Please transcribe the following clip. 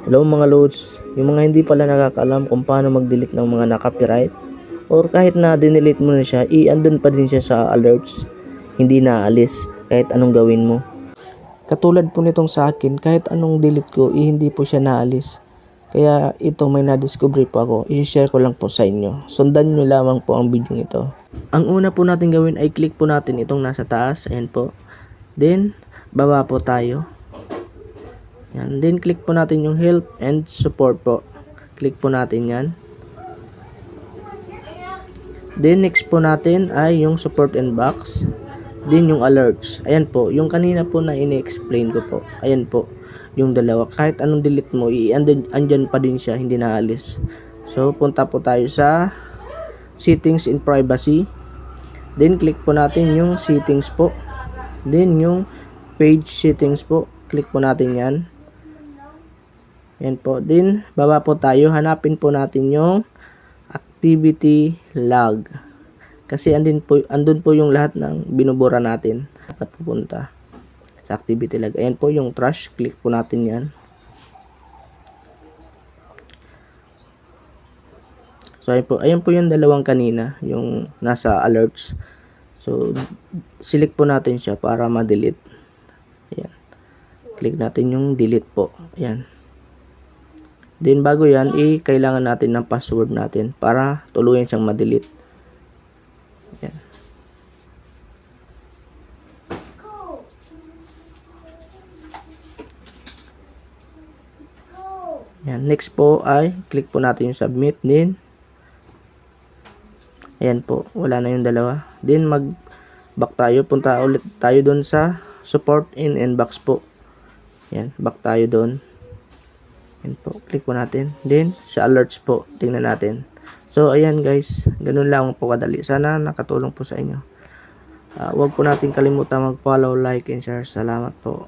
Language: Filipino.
Hello mga loads, yung mga hindi pala nakakaalam kung paano mag-delete ng mga na-copyright or kahit na dinelete mo na siya, andun pa din siya sa alerts, hindi naaalis kahit anong gawin mo. Katulad po nitong sa akin, kahit anong delete ko, hindi po siya naalis. Kaya ito may na-discover po ako, i-share ko lang po sa inyo. Sundan nyo lamang po ang video ito. Ang una po natin gawin ay click po natin itong nasa taas, ayan po. Then, baba po tayo. Yan. Then, click po natin yung help and support po. Click po natin yan. Then, next po natin ay yung support and box. Then, yung alerts. Ayan po. Yung kanina po na ini-explain ko po. Ayan po. Yung dalawa. Kahit anong delete mo, andyan pa din siya. Hindi naalis. So, punta po tayo sa settings and privacy. Then, click po natin yung settings po. Then, yung page settings po. Click po natin yan. Yan po. Then, baba po tayo. Hanapin po natin yung activity log. Kasi andun po yung lahat ng binubura natin na pupunta sa activity log. Ayan po yung trash. Click po natin yan. So, ayan po yung dalawang kanina. Yung nasa alerts. So, select po natin siya para ma-delete. Ayan. Click natin yung delete po. Ayan. Then, bago yan, kailangan natin ng password natin para tuluyan siyang ma-delete. Ayan. Ayan. Next po ay, click po natin yung submit. Then, ayan po, wala na yung dalawa. Then, back tayo. Punta ulit tayo doon sa support in inbox po. Ayan, back tayo doon. Ayan po, click po natin. Then, sa alerts po, tingnan natin. So, ayan guys, ganun lang po kadali. Sana nakatulong po sa inyo. Huwag po natin kalimutan mag-follow, like, and share. Salamat po.